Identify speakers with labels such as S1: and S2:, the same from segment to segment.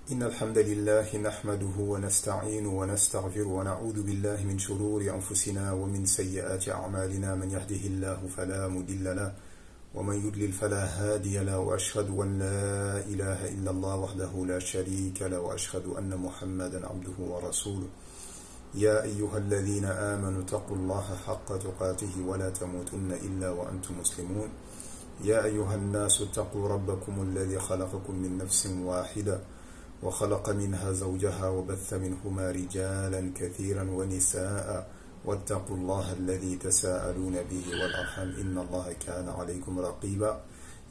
S1: إن الحمد لله نحمده ونستعين ونستغفر ونعوذ بالله من شرور أنفسنا ومن سيئات أعمالنا من يهده الله فلا مضل له ومن يضلل فلا هادي له وأشهد أن لا إله إلا الله وحده لا شريك له وأشهد أن محمدا عبده ورسوله يا أيها الذين آمنوا اتقوا الله حق تقاته ولا تموتن إلا وأنتم مسلمون يا أيها الناس اتقوا ربكم الذي خلقكم من نفس واحدة وخلق منها زوجها وبث منهما رجالا كثيرا ونساء واتقوا الله الذي تساءلون به والأرحام إن الله كان عليكم رقيبا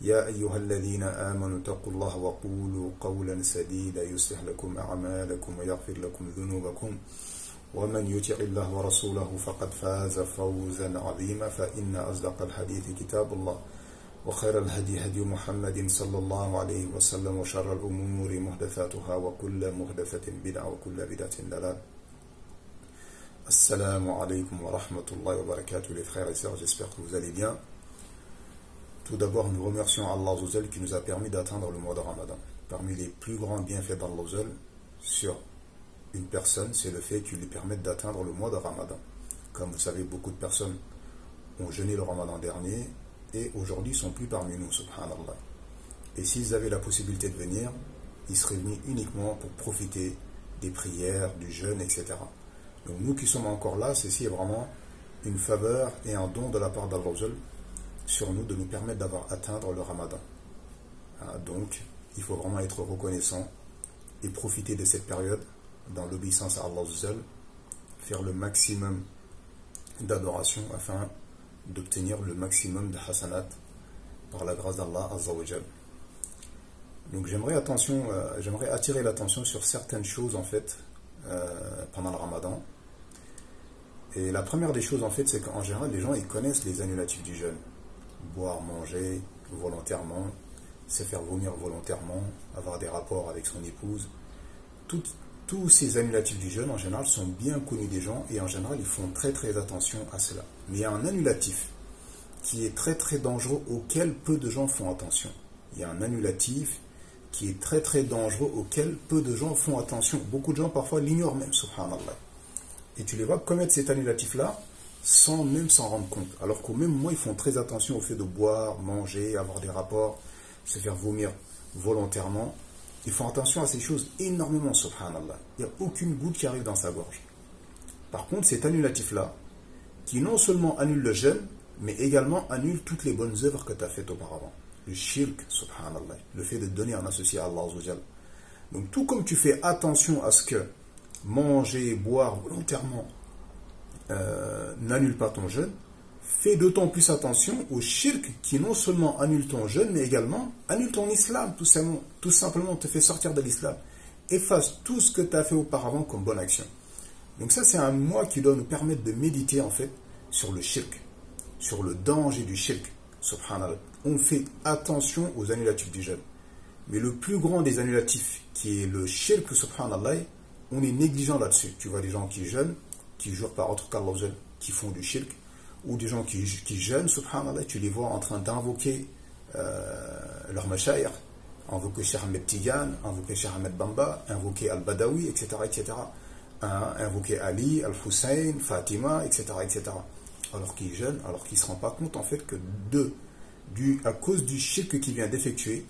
S1: يا أيها الذين آمنوا اتقوا الله وقولوا قولا سديدا يصلح لكم أعمالكم ويغفر لكم ذنوبكم ومن يطع الله ورسوله فقد فاز فوزا عظيما فإن أصدق الحديث كتاب الله وخير الهدي هدي محمد صلى الله عليه وسلم وشر الأمور محدثاتها وكل محدثة بدعة وكل بدعة ضلالة. Assalamu alaikum wa rahmatullahi wa barakatuh les frères et sœurs, j'espère que vous allez bien. Tout d'abord, nous remercions Allah Azzawajal qui nous a permis d'atteindre le mois de Ramadan. Parmi les plus grands bienfaits d'Allah Azzawajal sur une personne, c'est le fait qu'il lui permette d'atteindre le mois de Ramadan. Comme vous savez, beaucoup de personnes ont jeûné le Ramadan dernier et aujourd'hui sont plus parmi nous, subhanallah. Et s'ils avaient la possibilité de venir, ils seraient venus uniquement pour profiter des prières, du jeûne, etc. Donc nous qui sommes encore là, ceci est vraiment une faveur et un don de la part d'Allah sur nous de nous permettre d'avoir atteindre le Ramadan. Donc il faut vraiment être reconnaissant et profiter de cette période dans l'obéissance à Allah, faire le maximum d'adoration afin d'obtenir le maximum de hasanat par la grâce d'Allah Azzawajal. Donc j'aimerais attirer l'attention sur certaines choses en fait pendant le Ramadan. Et la première des choses en fait, c'est qu'en général les gens ils connaissent les annulatifs du jeûne: boire, manger volontairement, se faire vomir volontairement, avoir des rapports avec son épouse. Tous ces annulatifs du jeûne en général sont bien connus des gens et en général ils font très très attention à cela. Mais il y a un annulatif qui est très très dangereux auquel peu de gens font attention. Il y a un annulatif qui est très très dangereux auquel peu de gens font attention. Beaucoup de gens parfois l'ignorent même, subhanallah. Et tu les vois commettre cet annulatif-là sans même s'en rendre compte. Alors qu'au même moment, ils font très attention au fait de boire, manger, avoir des rapports, se faire vomir volontairement. Ils font attention à ces choses énormément, subhanallah. Il n'y a aucune goutte qui arrive dans sa gorge. Par contre, cet annulatif-là, qui non seulement annule le jeûne, mais également annule toutes les bonnes œuvres que tu as faites auparavant. Le shirk, subhanallah, le fait de donner un associé à Allah Azzawajal. Donc tout comme tu fais attention à ce que manger, boire volontairement n'annule pas ton jeûne, fais d'autant plus attention au shirk qui non seulement annule ton jeûne, mais également annule ton islam, tout simplement te fait sortir de l'islam. Efface tout ce que tu as fait auparavant comme bonne action. Donc ça c'est un mois qui doit nous permettre de méditer en fait sur le shirk, sur le danger du shirk, subhanallah. On fait attention aux annulatifs du jeûne. Mais le plus grand des annulatifs, qui est le shirk, subhanallah, on est négligent là-dessus. Tu vois des gens qui jeûnent, qui jurent par autre qu'Allah, qui font du shirk, ou des gens qui jeûnent, subhanallah, tu les vois en train d'invoquer leur mashayikh, invoquer Cheikh Ahmed Tidiane, invoquer Cheikh Ahmed Bamba, invoquer Al-Badawi, etc., etc., invoquer Ali, Al-Hussein, Fatima, etc., etc., alors qu'ils jeûnent, alors qu'ils ne se rendent pas compte en fait que à cause du shirk qu'il vient d'effectuer,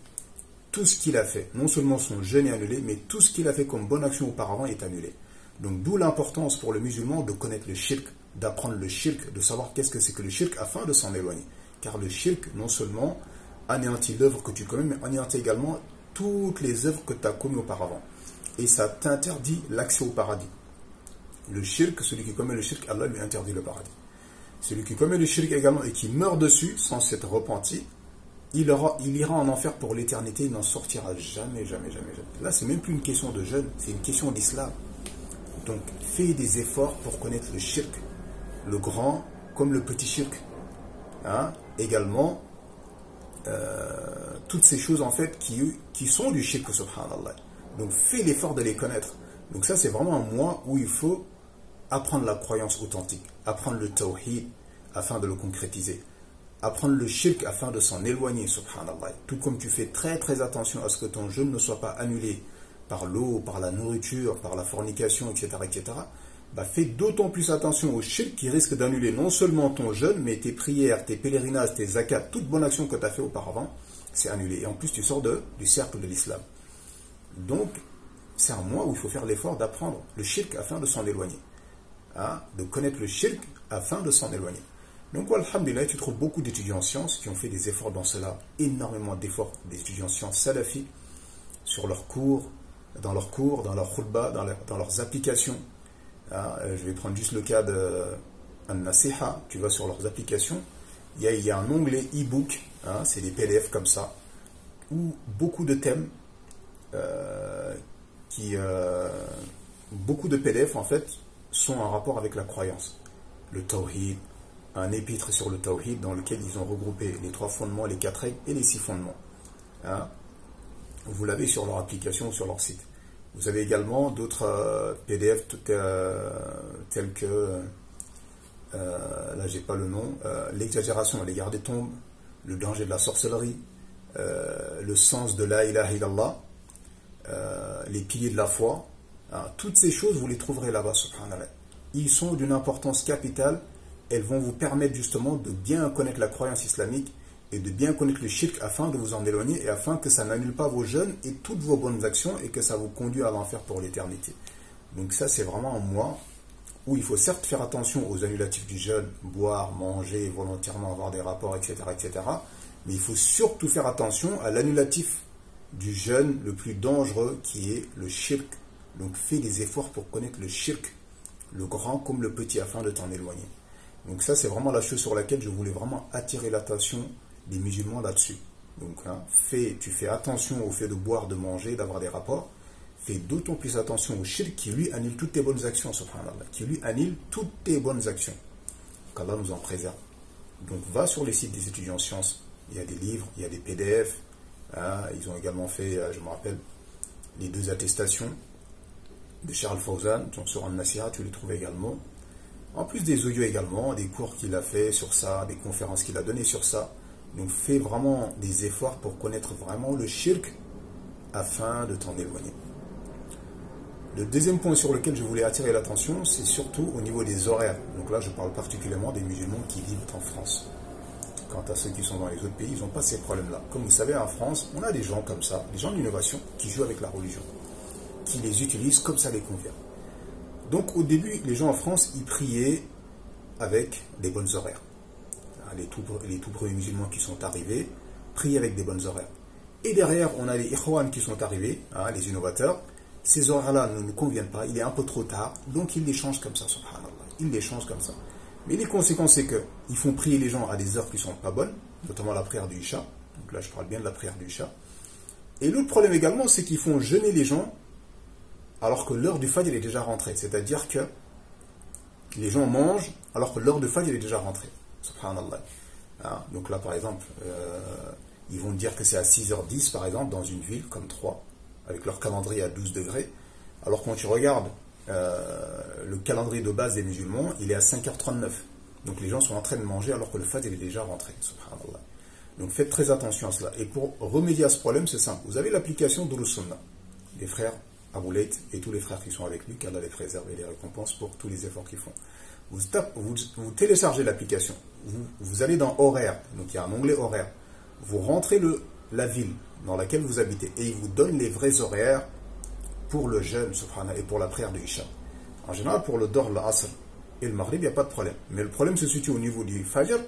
S1: tout ce qu'il a fait, non seulement son jeûne est annulé, mais tout ce qu'il a fait comme bonne action auparavant est annulé. Donc d'où l'importance pour le musulman de connaître le shirk, d'apprendre le shirk, de savoir qu'est-ce que c'est que le shirk afin de s'en éloigner. Car le shirk, non seulement anéantit l'œuvre que tu commets, mais anéantit également toutes les œuvres que tu as commises auparavant. Et ça t'interdit l'accès au paradis. Le shirk, celui qui commet le shirk, Allah lui interdit le paradis. Celui qui commet le shirk également et qui meurt dessus sans s'être repenti, il ira en enfer pour l'éternité, il n'en sortira jamais, jamais, jamais, jamais. Là, c'est même plus une question de jeûne, c'est une question d'islam. Donc, fais des efforts pour connaître le shirk, le grand comme le petit shirk. Également, toutes ces choses en fait qui sont du shirk, subhanallah. Donc, fais l'effort de les connaître. Donc ça, c'est vraiment un mois où il faut apprendre la croyance authentique, apprendre le tawhid afin de le concrétiser, apprendre le shirk afin de s'en éloigner, subhanallah. Tout comme tu fais très très attention à ce que ton jeûne ne soit pas annulé par l'eau, par la nourriture, par la fornication, etc., bah fais d'autant plus attention au shirk qui risque d'annuler non seulement ton jeûne, mais tes prières, tes pèlerinages, tes zakats, toute bonne action que tu as fait auparavant, c'est annulé. Et en plus, tu sors du cercle de l'islam. Donc, c'est un mois où il faut faire l'effort d'apprendre le shirk afin de s'en éloigner. Hein, de connaître le shirk afin de s'en éloigner. Donc, alhamdulillah, tu trouves beaucoup d'étudiants en sciences qui ont fait des efforts dans cela, énormément d'efforts d'étudiants en sciences salafis, sur leurs cours, dans leurs khutbah, dans leurs applications. Hein, je vais prendre juste le cas de An-Nasiha, tu vas sur leurs applications, il y a un onglet e-book, hein, c'est des PDF comme ça, où beaucoup de thèmes, beaucoup de PDF en fait, sont en rapport avec la croyance. Le Tawhid, un épître sur le Tawhid dans lequel ils ont regroupé les 3 fondements, les 4 règles et les 6 fondements. Hein, vous l'avez sur leur application ou sur leur site. Vous avez également d'autres PDF tels que, là j'ai pas le nom, l'exagération à l'égard des tombes, le danger de la sorcellerie, le sens de la ilaha illallah, les piliers de la foi. Hein, toutes ces choses, vous les trouverez là-bas, subhanallah. Ils sont d'une importance capitale, elles vont vous permettre justement de bien connaître la croyance islamique et de bien connaître le shirk afin de vous en éloigner et afin que ça n'annule pas vos jeûnes et toutes vos bonnes actions et que ça vous conduit à l'enfer pour l'éternité. Donc ça, c'est vraiment un mois où il faut certes faire attention aux annulatifs du jeûne, boire, manger, volontairement avoir des rapports, etc., mais il faut surtout faire attention à l'annulatif du jeûne le plus dangereux qui est le shirk. Donc fais des efforts pour connaître le shirk, le grand comme le petit, afin de t'en éloigner. Donc ça, c'est vraiment la chose sur laquelle je voulais vraiment attirer l'attention des musulmans là-dessus. Donc, hein, tu fais attention au fait de boire, de manger, d'avoir des rapports. Fais d'autant plus attention au shirk qui lui annule toutes tes bonnes actions, subhanallah. Qui lui annule toutes tes bonnes actions. Qu'Allah nous en préserve. Donc va sur les sites des étudiants en sciences. Il y a des livres, il y a des PDF. Hein, ils ont également fait, je me rappelle, les 2 attestations de Charles Fawzan. Donc sur An-Nasiha, tu les trouves également. En plus des audios également, des cours qu'il a fait sur ça, des conférences qu'il a données sur ça. Donc fais vraiment des efforts pour connaître vraiment le shirk afin de t'en éloigner. Le deuxième point sur lequel je voulais attirer l'attention, c'est surtout au niveau des horaires. Donc là, je parle particulièrement des musulmans qui vivent en France. Quant à ceux qui sont dans les autres pays, ils n'ont pas ces problèmes-là. Comme vous savez, en France, on a des gens comme ça, des gens d'innovation qui jouent avec la religion, qui les utilisent comme ça les convient. Donc au début, les gens en France, ils priaient avec des bonnes horaires. Les tout premiers musulmans qui sont arrivés prient avec des bonnes horaires. Et derrière, on a les ikhwan qui sont arrivés, hein, les innovateurs. Ces horaires-là ne nous conviennent pas, il est un peu trop tard, donc ils les changent comme ça, subhanallah. Ils les changent comme ça. Mais les conséquences, c'est qu'ils font prier les gens à des heures qui ne sont pas bonnes, notamment la prière du Isha. Donc là, je parle bien de la prière du Isha. Et l'autre problème également, c'est qu'ils font jeûner les gens alors que l'heure du Fajr est déjà rentrée. C'est-à-dire que les gens mangent alors que l'heure du Fajr est déjà rentrée. Subhanallah. Hein, donc là, par exemple, ils vont dire que c'est à 6h10, par exemple, dans une ville comme Troyes, avec leur calendrier à 12 degrés. Alors quand tu regardes le calendrier de base des musulmans, il est à 5h39. Donc les gens sont en train de manger alors que le Fajr est déjà rentré. Subhanallah. Donc faites très attention à cela. Et pour remédier à ce problème, c'est simple. Vous avez l'application Durus Sunnah, les frères Abou Layth et tous les frères qui sont avec lui, qu'Allah les préserve et les récompense pour tous les efforts qu'ils font. Vous téléchargez l'application, vous allez dans horaire, donc il y a un onglet horaire, vous rentrez la ville dans laquelle vous habitez et il vous donne les vrais horaires pour le jeûne, subhanallah, et pour la prière de Isha. En général, pour le Dor, l'Asr et le Maghrib, il n'y a pas de problème. Mais le problème se situe au niveau du Fajr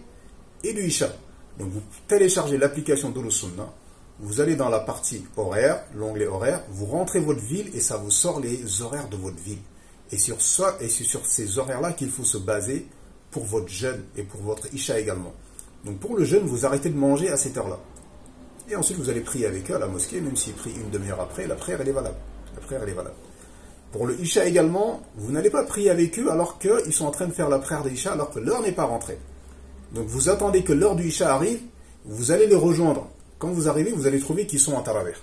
S1: et du Isha. Donc vous téléchargez l'application Durus Sunnah, vous allez dans la partie horaire, l'onglet horaire, vous rentrez votre ville et ça vous sort les horaires de votre ville. Et c'est sur ces horaires-là qu'il faut se baser pour votre jeûne et pour votre Isha également. Donc pour le jeûne, vous arrêtez de manger à cette heure-là. Et ensuite, vous allez prier avec eux à la mosquée, même s'ils prient une demi-heure après, la prière, elle est valable. La prière, elle est valable. Pour le Isha également, vous n'allez pas prier avec eux alors qu'ils sont en train de faire la prière de Isha alors que l'heure n'est pas rentrée. Donc vous attendez que l'heure du Isha arrive, vous allez les rejoindre. Quand vous arrivez, vous allez trouver qu'ils sont en tarawih.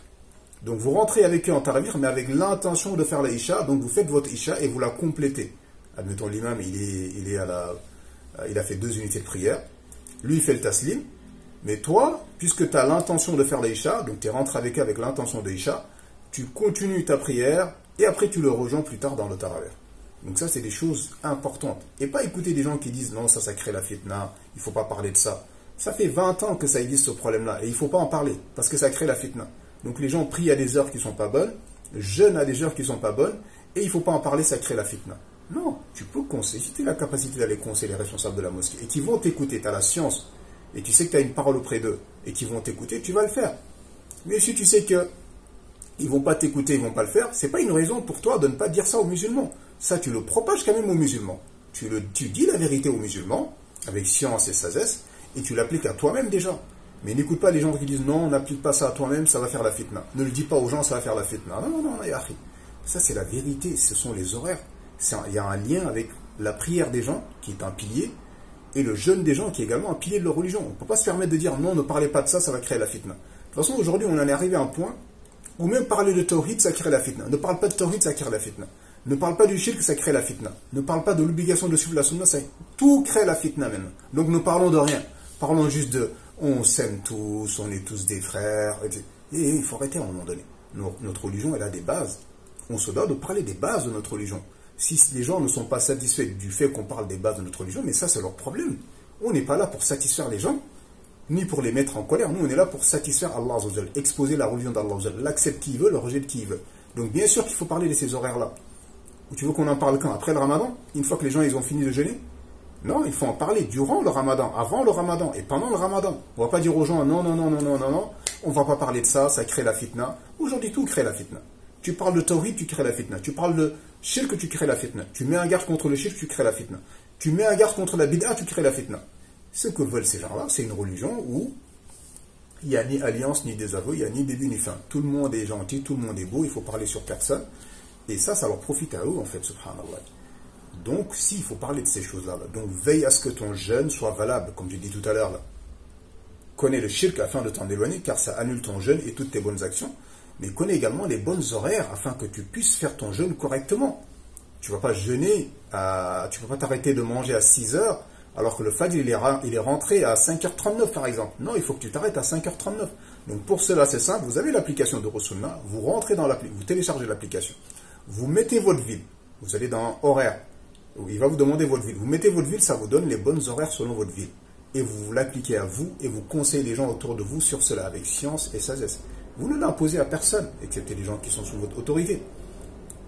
S1: Donc vous rentrez avec eux en tarawih, mais avec l'intention de faire la Isha, donc vous faites votre Isha et vous la complétez. Admettons, l'imam, il a fait 2 unités de prière. Lui, il fait le taslim. Mais toi, puisque tu as l'intention de faire la Isha, donc tu es rentré avec eux avec l'intention de Isha, tu continues ta prière, et après tu le rejoins plus tard dans le tarawih. Donc ça, c'est des choses importantes. Et pas écouter des gens qui disent, non, ça crée la fitna, il ne faut pas parler de ça. Ça fait 20 ans que ça existe ce problème-là, et il ne faut pas en parler, parce que ça crée la fitna. Donc les gens prient à des heures qui ne sont pas bonnes, jeûnent à des heures qui ne sont pas bonnes, et il ne faut pas en parler, ça crée la fitna. Non, tu peux conseiller, si tu as la capacité d'aller conseiller les responsables de la mosquée, et qui vont t'écouter, tu as la science, et tu sais que tu as une parole auprès d'eux, et qui vont t'écouter, tu vas le faire. Mais si tu sais que ils ne vont pas t'écouter, ils ne vont pas le faire, ce n'est pas une raison pour toi de ne pas dire ça aux musulmans. Ça, tu le propages quand même aux musulmans. Tu dis la vérité aux musulmans, avec science et sagesse, et tu l'appliques à toi-même déjà. Mais n'écoute pas les gens qui disent non, on n'applique pas ça à toi-même, ça va faire la fitna. Ne le dis pas aux gens, ça va faire la fitna. Non, non, non, yahri. Ça, c'est la vérité, ce sont les horaires. Il y a un lien avec la prière des gens, qui est un pilier, et le jeûne des gens, qui est également un pilier de leur religion. On ne peut pas se permettre de dire non, ne parlez pas de ça, ça va créer la fitna. De toute façon, aujourd'hui, on en est arrivé à un point où même parler de tawhid, ça crée la fitna. Ne parle pas de tawhid, ça crée la fitna. Ne parle pas du shirk, ça crée la fitna. Ne parle pas de l'obligation de suivre la sunna, tout crée la fitna maintenant. Donc ne parlons de rien. Parlons juste de on s'aime tous, on est tous des frères. Et il faut arrêter à un moment donné. Notre religion, elle a des bases. On se doit de parler des bases de notre religion. Si les gens ne sont pas satisfaits du fait qu'on parle des bases de notre religion, mais ça c'est leur problème. On n'est pas là pour satisfaire les gens, ni pour les mettre en colère. Nous, on est là pour satisfaire Allah Azza wa Jal, exposer la religion d'Allah Azza wa Jal, l'accepte qui veut, le rejette qui veut. Donc bien sûr qu'il faut parler de ces horaires-là. Ou tu veux qu'on en parle quand? Après le ramadan? Une fois que les gens ils ont fini de jeûner? Non, il faut en parler durant le ramadan, avant le ramadan et pendant le ramadan. On ne va pas dire aux gens non, non, non, non, non, non, non, on ne va pas parler de ça, ça crée la fitna. Aujourd'hui, tout crée la fitna. Tu parles de tawhid, tu crées la fitna. Tu parles de shirk, tu crées la fitna. Tu mets un garde contre le shirk, tu crées la fitna. Tu mets un garde contre la bid'a, tu crées la fitna. Ce que veulent ces gens-là, c'est une religion où il n'y a ni alliance, ni désaveu, il n'y a ni début, ni fin. Tout le monde est gentil, tout le monde est beau, il faut parler sur personne. Et ça leur profite à eux, en fait, subhanallah. Donc, si, il faut parler de ces choses-là. Donc, veille à ce que ton jeûne soit valable, comme j'ai dit tout à l'heure. Connais le shirk afin de t'en éloigner, car ça annule ton jeûne et toutes tes bonnes actions. Mais connais également les bonnes horaires, afin que tu puisses faire ton jeûne correctement. Tu ne vas pas jeûner, tu ne peux pas t'arrêter de manger à 6 heures, alors que le fajr, il est rentré à 5h39, par exemple. Non, il faut que tu t'arrêtes à 5h39. Donc, pour cela, c'est simple. Vous avez l'application de Rasulullah, vous rentrez dans l'application, vous téléchargez l'application. Vous mettez votre ville, vous allez dans horaire, il va vous demander votre ville. Vous mettez votre ville, ça vous donne les bonnes horaires selon votre ville. Et vous l'appliquez à vous, et vous conseillez les gens autour de vous sur cela, avec science et sagesse. Vous ne l'imposez à personne, excepté les gens qui sont sous votre autorité.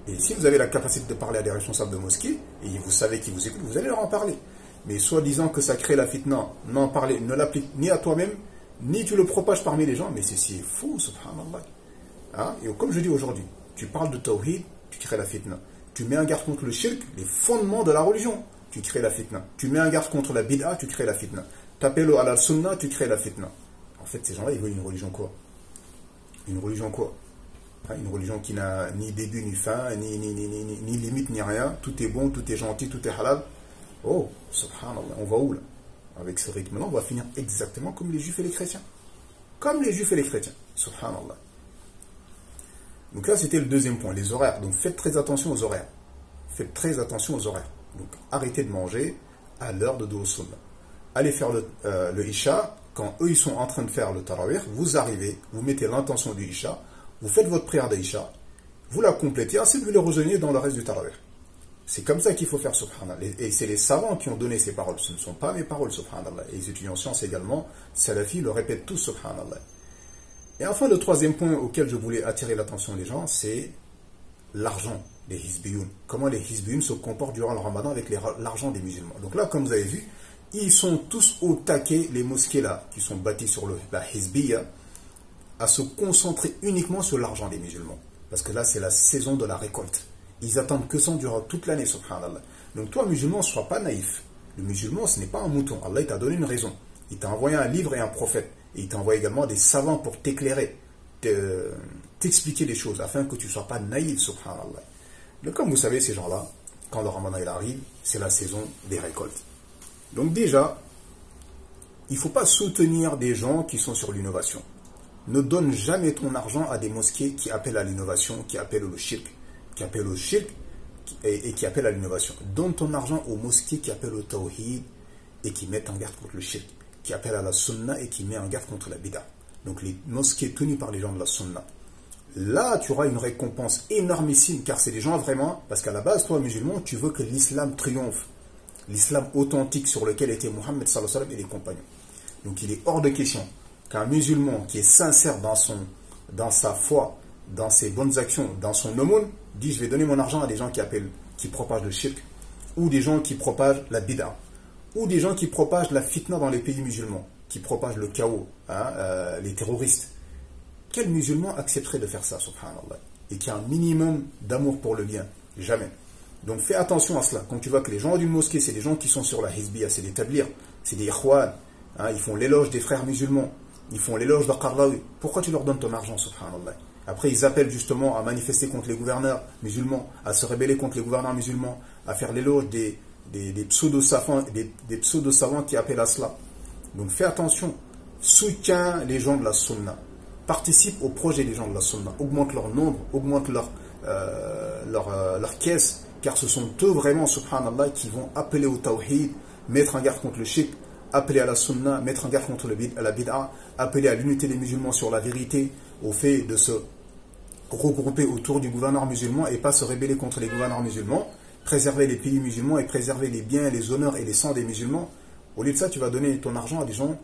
S1: Et si vous avez la capacité de parler à des responsables de mosquée, et vous savez qu'ils vous écoutent, vous allez leur en parler. Mais soit disant que ça crée la fitna, n'en parlez, ne l'applique ni à toi-même, ni tu le propages parmi les gens, mais c'est faux, subhanallah. Hein? Et comme je dis aujourd'hui, tu parles de tawhid, tu crées la fitna. Tu mets un garde contre le shirk, les fondements de la religion, tu crées la fitna. Tu mets un garde contre la bid'a, tu crées la fitna. T'appelles à la sunna, tu crées la fitna. En fait, ces gens-là, ils veulent une religion quoi? Une religion quoi? Hein, une religion qui n'a ni début, ni fin, ni limite, ni rien. Tout est bon, tout est gentil, tout est halal. Oh, subhanallah, on va où là? Avec ce rythme-là, on va finir exactement comme les juifs et les chrétiens. Comme les juifs et les chrétiens. Subhanallah. Donc là, c'était le deuxième point, les horaires. Donc faites très attention aux horaires. Faites très attention aux horaires. Donc arrêtez de manger à l'heure de dos sunna. Allez faire le Isha. Quand eux, ils sont en train de faire le Tarawih, vous arrivez, vous mettez l'intention du Isha, vous faites votre prière d'Isha, vous la complétez, ensuite vous les rejoignez dans le reste du Tarawih. C'est comme ça qu'il faut faire, subhanallah. Et c'est les savants qui ont donné ces paroles. Ce ne sont pas mes paroles, subhanallah. Et les étudiants en sciences également, Salafi le répètent tous, subhanallah. Et enfin, le troisième point auquel je voulais attirer l'attention des gens, c'est l'argent des hizbiyoun. Comment les hizbiyoun se comportent durant le ramadan avec l'argent des musulmans. Donc là, comme vous avez vu, ils sont tous au taquet, les mosquées là, qui sont bâties sur la hizbiya, à se concentrer uniquement sur l'argent des musulmans. Parce que là, c'est la saison de la récolte. Ils attendent que ça durant toute l'année, subhanallah. Donc toi, musulman, ne sois pas naïf. Le musulman, ce n'est pas un mouton. Allah, il t'a donné une raison. Il t'a envoyé un livre et un prophète. Et il t'envoie également des savants pour t'éclairer, t'expliquer les choses, afin que tu ne sois pas naïf, subhanallah. Donc comme vous savez, ces gens-là, quand le ramadan il arrive, c'est la saison des récoltes. Donc déjà, il ne faut pas soutenir des gens qui sont sur l'innovation. Ne donne jamais ton argent à des mosquées qui appellent à l'innovation, qui appellent au shirk, et qui appellent à l'innovation. Donne ton argent aux mosquées qui appellent au tawhid et qui mettent en garde contre le shirk, qui appelle à la sunna et qui met en garde contre la bid'a. Donc les mosquées tenues par les gens de la sunna, là tu auras une récompense énormissime, car c'est des gens vraiment, parce qu'à la base, toi musulman, tu veux que l'islam triomphe, l'islam authentique sur lequel était Mohammed sallallahu alayhi wa sallam et les compagnons. Donc il est hors de question qu'un musulman qui est sincère dans sa foi, dans ses bonnes actions, dans son aumône, dit je vais donner mon argent à des gens qui propagent le shirk, ou des gens qui propagent la bid'a, ou des gens qui propagent la fitna dans les pays musulmans, qui propagent le chaos, les terroristes. Quel musulman accepterait de faire ça, subhanallah, et qui a un minimum d'amour pour le bien? Jamais. Donc fais attention à cela. Quand tu vois que les gens d'une mosquée, c'est des gens qui sont sur la hizbiya, c'est des tablirs, c'est des ikhwan, ils font l'éloge des frères musulmans, ils font l'éloge de Qardawi. Pourquoi tu leur donnes ton argent, subhanallah? Après, ils appellent justement à manifester contre les gouverneurs musulmans, à se rebeller contre les gouverneurs musulmans, à faire l'éloge des pseudo-savants qui appellent à cela. Donc fais attention, soutiens les gens de la sunna, participe au projet des gens de la sunna, augmente leur nombre, augmente leur caisse, car ce sont eux vraiment, subhanallah, qui vont appeler au tawhid, mettre en garde contre le shirk, appeler à la sunna, mettre en garde contre la bid'a, appeler à l'unité des musulmans sur la vérité, au fait de se regrouper autour du gouverneur musulman et pas se rebeller contre les gouverneurs musulmans, préserver les pays musulmans et préserver les biens, les honneurs et les sangs des musulmans. Au lieu de ça, tu vas donner ton argent à des gens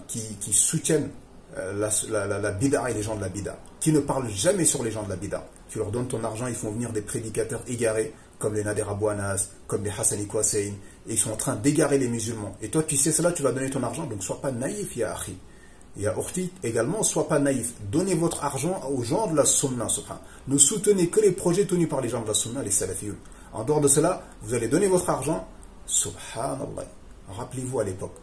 S1: qui soutiennent la bid'a et les gens de la bid'a, qui ne parlent jamais sur les gens de la bid'a. Tu leur donnes ton argent, ils font venir des prédicateurs égarés, comme les Nader Abou Anas, comme les Hassani Kwassein, et ils sont en train d'égarer les musulmans. Et toi, tu sais cela, tu vas donner ton argent, donc sois pas naïf, ya akhi. Et à Orti également, sois pas naïf. Donnez votre argent aux gens de la sunna, subhanallah. Ne soutenez que les projets tenus par les gens de la sunna, les salafiyun. En dehors de cela, vous allez donner votre argent, subhanallah. Rappelez-vous à l'époque,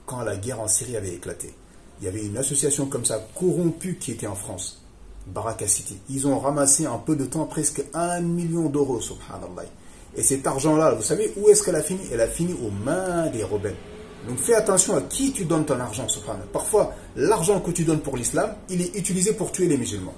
S1: quand la guerre en Syrie avait éclaté, il y avait une association comme ça, corrompue, qui était en France, Baraka City. Ils ont ramassé en peu de temps presque 1 million d'euros, subhanallah. Et cet argent-là, vous savez où est-ce qu'elle a fini? Elle a fini aux mains des rebelles. Donc fais attention à qui tu donnes ton argent, subhanallah. Parfois, l'argent que tu donnes pour l'islam, il est utilisé pour tuer les musulmans.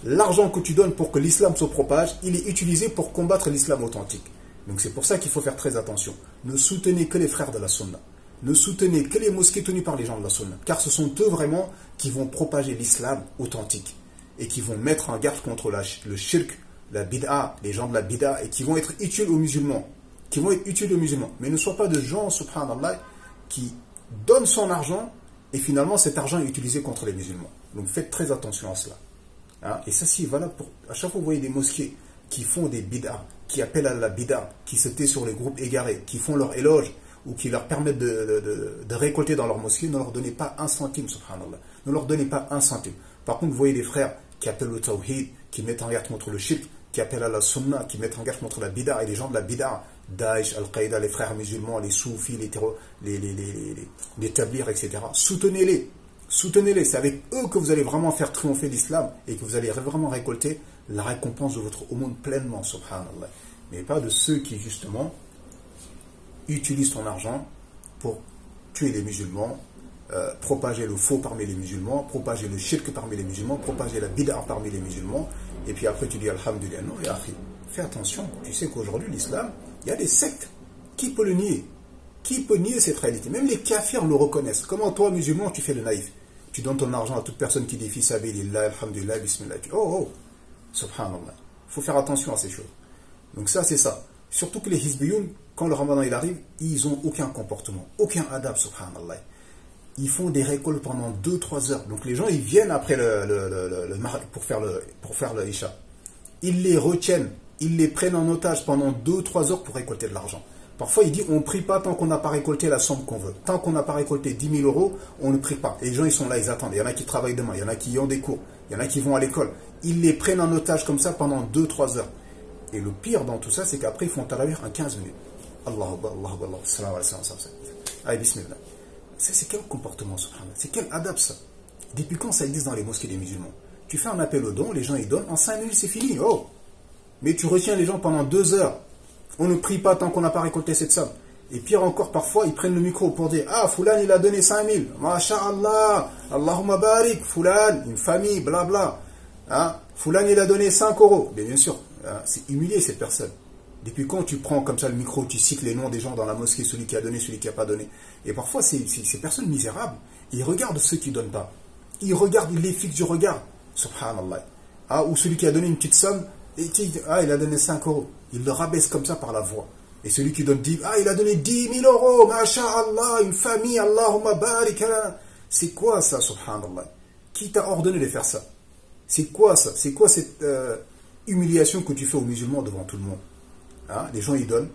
S1: L'argent que tu donnes pour que l'islam se propage, il est utilisé pour combattre l'islam authentique. Donc c'est pour ça qu'il faut faire très attention. Ne soutenez que les frères de la sunna. Ne soutenez que les mosquées tenues par les gens de la sunna. Car ce sont eux vraiment qui vont propager l'islam authentique. Et qui vont mettre en garde contre le shirk, la bid'a, les gens de la bid'a, et qui vont être utiles aux musulmans. Mais ne sois pas de gens, subhanallah, qui donnent son argent, et finalement cet argent est utilisé contre les musulmans. Donc faites très attention à cela. Et ça, c'est valable pour... À chaque fois vous voyez des mosquées qui font des bid'a, qui appellent à la bid'a, qui se taisent sur les groupes égarés, qui font leur éloge, ou qui leur permettent de récolter dans leur mosquée, ne leur donnez pas un centime, subhanallah. Ne leur donnez pas un centime. Par contre, vous voyez des frères qui appellent au tawhid, qui mettent en garde contre le shirk, qui appellent à la sunna, qui mettent en garde contre la bid'a, et les gens de la bid'a, Daesh, Al-Qaïda, les frères musulmans, les soufis, les tablirs, etc. Soutenez-les. Soutenez-les. C'est avec eux que vous allez vraiment faire triompher l'islam et que vous allez vraiment récolter la récompense de votre aumône pleinement, subhanallah. Mais pas de ceux qui, justement, utilisent ton argent pour tuer les musulmans, propager le faux parmi les musulmans, propager le shirk parmi les musulmans, propager la bid'a parmi les musulmans, et puis après tu dis alhamdulillah. Non, ya akhi, fais attention. Tu sais qu'aujourd'hui l'islam, il y a des sectes. Qui peut le nier? Qui peut nier cette réalité? Même les kafirs le reconnaissent. Comment toi, musulman, tu fais le naïf? Tu donnes ton argent à toute personne qui dit fi sabilillah, alhamdulillah, bismillah. Oh, subhanallah. Il faut faire attention à ces choses. Donc ça, c'est ça. Surtout que les hizbiyoun, quand le ramadan il arrive, ils n'ont aucun comportement, aucun adab, subhanallah. Ils font des récoltes pendant 2-3 heures. Donc les gens, ils viennent après le maghrib pour faire le isha. Ils les retiennent, ils les prennent en otage pendant 2-3 heures pour récolter de l'argent. Parfois, il dit, on ne prie pas tant qu'on n'a pas récolté la somme qu'on veut. Tant qu'on n'a pas récolté 10 000 euros, on ne prie pas. Et les gens, ils sont là, ils attendent. Il y en a qui travaillent demain, il y en a qui ont des cours, il y en a qui vont à l'école. Ils les prennent en otage comme ça pendant 2-3 heures. Et le pire dans tout ça, c'est qu'après, ils font tarawih en 15 minutes. Allahu Akbar, Allahu Akbar, salam alayhi wa sallam. Allez, bismillah. C'est quel comportement, subhanallah? C'est quel adab, ça? Depuis quand ça existe dans les mosquées des musulmans? Tu fais un appel aux dons, les gens ils donnent, en 5 minutes c'est fini. Oh! Mais tu retiens les gens pendant 2 heures. On ne prie pas tant qu'on n'a pas récolté cette somme. Et pire encore, parfois, ils prennent le micro pour dire, ah, Foulan, il a donné 5 000. Masha'Allah, Allahumma barik, Foulan, une famille, blabla. Foulan, il a donné 5 euros. Mais bien sûr, c'est humilier cette personne. Depuis quand tu prends comme ça le micro, tu cites les noms des gens dans la mosquée, celui qui a donné, celui qui n'a pas donné. Et parfois, ces personnes misérables, ils regardent ceux qui ne donnent pas. Ils regardent, ils les fixent du regard. Subhanallah. Ah, ou celui qui a donné une petite somme, et ah, il a donné 5 euros. Il le rabaisse comme ça par la voix. Et celui qui donne 10, ah, il a donné 10 000 euros, masha'Allah, une famille, Allahumma barik. C'est quoi ça, subhanallah? Qui t'a ordonné de faire ça? C'est quoi ça? C'est quoi cette humiliation que tu fais aux musulmans devant tout le monde? Hein? Les gens, ils donnent.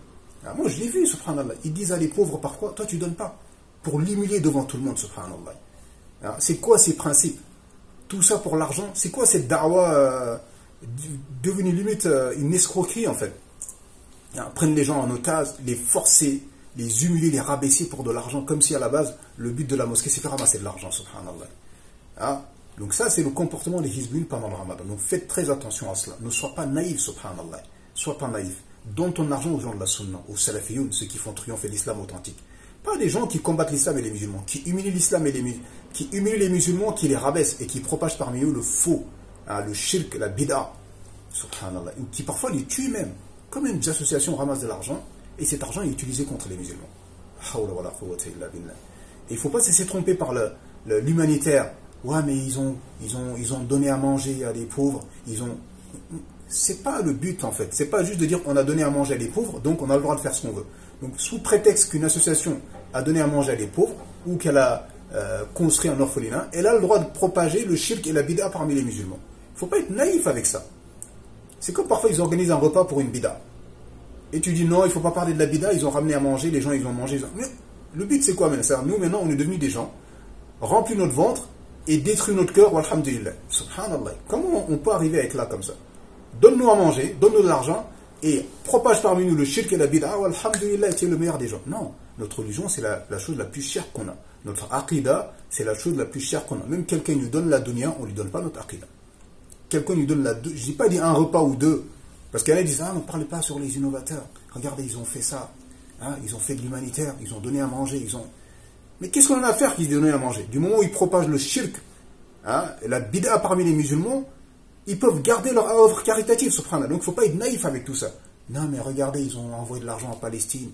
S1: Ah, moi, je l'ai vu, subhanallah. Ils disent à les pauvres, par quoi? Toi, tu ne donnes pas. Pour l'humilier devant tout le monde, subhanallah. Hein? C'est quoi ces principes? Tout ça pour l'argent? C'est quoi cette da'wa devenue limite une escroquerie, en fait? Hein? Prennent les gens en otage, les forcer, les humilier, les rabaisser pour de l'argent, comme si à la base, le but de la mosquée, c'est faire ramasser de l'argent, subhanallah. Hein? Donc ça, c'est le comportement des Hizbun pendant le Ramadan. Donc faites très attention à cela. Ne sois pas naïf, subhanallah. Sois pas naïf. Donne ton argent aux gens de la sunna, aux salafiyoun, ceux qui font triompher l'islam authentique. Pas des gens qui combattent l'islam et les musulmans, qui humilient l'islam et qui humilient les musulmans, qui les rabaissent et qui propagent parmi eux le faux, hein, le shirk, la bid'a, subhanallah, qui parfois les tuent même. Comme une association ramasse de l'argent et cet argent est utilisé contre les musulmans. Et il ne faut pas se laisser tromper par l'humanitaire. Ouais, mais ils ont donné à manger à des pauvres. C'est pas le but en fait. C'est pas juste de dire on a donné à manger à des pauvres, donc on a le droit de faire ce qu'on veut. Donc sous prétexte qu'une association a donné à manger à des pauvres ou qu'elle a construit un orphelinat, elle a le droit de propager le shirk et la bid'a parmi les musulmans. Il ne faut pas être naïf avec ça. C'est comme parfois ils organisent un repas pour une bid'a. Et tu dis non, il ne faut pas parler de la bid'a, ils ont ramené à manger, les gens ils ont mangé. Mais le but c'est quoi maintenant? Nous maintenant on est devenus des gens, remplis notre ventre et détruit notre cœur, walhamdulillah. Subhanallah. Comment on peut arriver à être là comme ça? Donne-nous à manger, donne-nous de l'argent et propage parmi nous le shirk et la bid'a, walhamdulillah, tu es le meilleur des gens. Non, notre religion c'est la chose la plus chère qu'on a. Notre aqidah c'est la chose la plus chère qu'on a. Même quelqu'un nous donne la dunya, on ne lui donne pas notre aqidah. Quelqu'un nous donne je ne dis pas un repas ou deux, parce qu'il y en a qui disent ah, ne parlez pas sur les innovateurs. Regardez, ils ont fait ça. Hein, ils ont fait de l'humanitaire, ils ont donné à manger, Mais qu'est-ce qu'on a à faire qu'ils donnent à manger? Du moment où ils propagent le shirk, hein, la bid'a parmi les musulmans, ils peuvent garder leur œuvre caritative, subhanallah. Donc il ne faut pas être naïf avec tout ça. Non mais regardez, ils ont envoyé de l'argent en Palestine.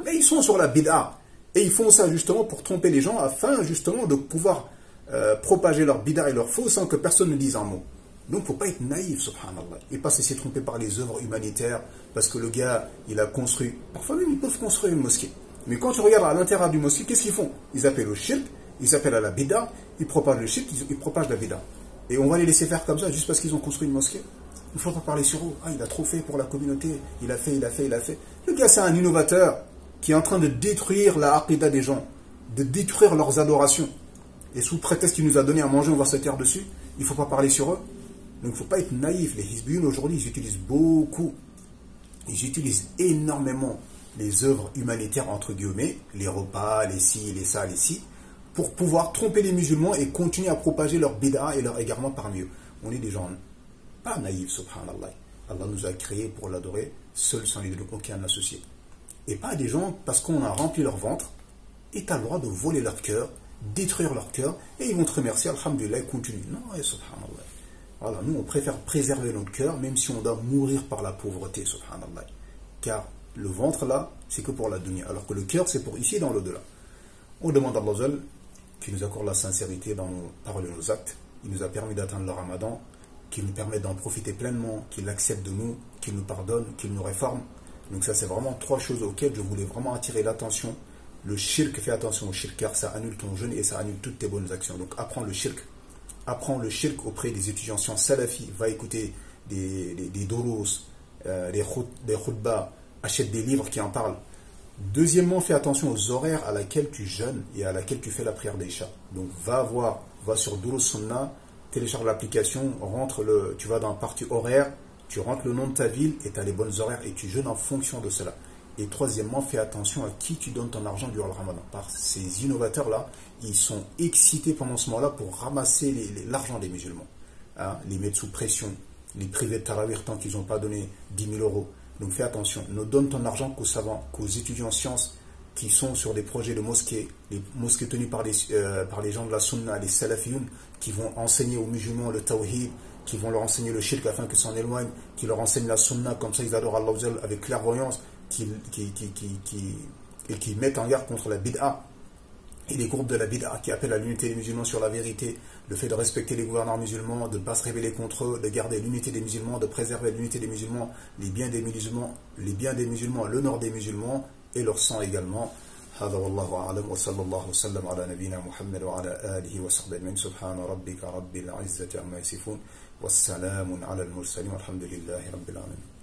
S1: Mais ils sont sur la bid'a. Et ils font ça justement pour tromper les gens, afin justement de pouvoir propager leur bid'a et leur faux sans que personne ne dise un mot. Donc il ne faut pas être naïf, subhanallah. Et pas se laisser tromper par les œuvres humanitaires, parce que le gars, il a construit. Parfois même, ils peuvent construire une mosquée. Mais quand tu regardes à l'intérieur du mosquée, qu'est-ce qu'ils font? Ils appellent au shirk, ils appellent à la bid'a, ils propagent le shirk, ils propagent la bid'a. Et on va les laisser faire comme ça, juste parce qu'ils ont construit une mosquée. Il ne faut pas parler sur eux. Ah, il a trop fait pour la communauté, il a fait. Le gars, c'est un innovateur qui est en train de détruire la aqidah des gens, de détruire leurs adorations. Et sous prétexte qu'il nous a donné à manger, on va se taire dessus. Il ne faut pas parler sur eux. Donc il ne faut pas être naïf. Les Hizbiyun aujourd'hui, ils utilisent beaucoup. Ils utilisent énormément les œuvres humanitaires, entre guillemets, les repas, les ci, les ça, les ci, pour pouvoir tromper les musulmans et continuer à propager leur bid'a et leur égarement parmi eux. On est des gens pas naïfs, subhanallah. Allah nous a créés pour l'adorer, seul sans lui donner aucun associé. Et pas des gens, parce qu'on a rempli leur ventre, et tu as le droit de voler leur cœur, détruire leur cœur, et ils vont te remercier, alhamdulillah, et continuent. Non, subhanallah. Voilà, nous on préfère préserver notre cœur, même si on doit mourir par la pauvreté, subhanallah. Car le ventre là, c'est que pour la dunya, alors que le cœur c'est pour ici dans l'au-delà. On demande à Allah qui nous accorde la sincérité dans nos paroles et nos actes. Il nous a permis d'atteindre le Ramadan, qu'il nous permette d'en profiter pleinement, qu'il accepte de nous, qu'il nous pardonne, qu'il nous réforme. Donc ça c'est vraiment 3 choses auxquelles je voulais vraiment attirer l'attention. Le shirk, fais attention au shirk car ça annule ton jeûne et ça annule toutes tes bonnes actions. Donc apprends le shirk. Apprends le shirk auprès des étudiants sciences salafis. Va écouter des doros, des khutbas, achète des livres qui en parlent. Deuxièmement, fais attention aux horaires à laquelle tu jeûnes et à laquelle tu fais la prière d'Isha. Donc va sur Durus Sunnah, télécharge l'application, tu vas dans la partie horaire, tu rentres le nom de ta ville et tu as les bonnes horaires et tu jeûnes en fonction de cela. Et troisièmement, fais attention à qui tu donnes ton argent durant le Ramadan. Par ces innovateurs-là, ils sont excités pendant ce moment-là pour ramasser l'argent des musulmans. Hein, les mettre sous pression, les priver de tarawih tant qu'ils n'ont pas donné 10 000 euros. Donc fais attention, ne donne ton argent qu'aux savants, qu'aux étudiants en sciences qui sont sur des projets de mosquées, les mosquées tenues par les gens de la sunna, les salafiyoun, qui vont enseigner aux musulmans le tawhid, qui vont leur enseigner le shirk afin qu'ils s'en éloignent, qui leur enseignent la sunna, comme ça ils adorent Allah avec clairvoyance, et qui mettent en garde contre la bid'a. et les groupes de la bid'a qui appellent à l'unité des musulmans sur la vérité, le fait de respecter les gouverneurs musulmans, de ne pas se révéler contre eux, de garder l'unité des musulmans, de préserver l'unité des musulmans, les biens des musulmans, l'honneur des musulmans et leur sang également. هذا والله أعلم وصلى الله وسلم على نبينا محمد وعلى آله وصحبه أجمعين سبحان ربك رب العزة عما يصفون والسلام على المرسلين والحمد لله رب العالمين.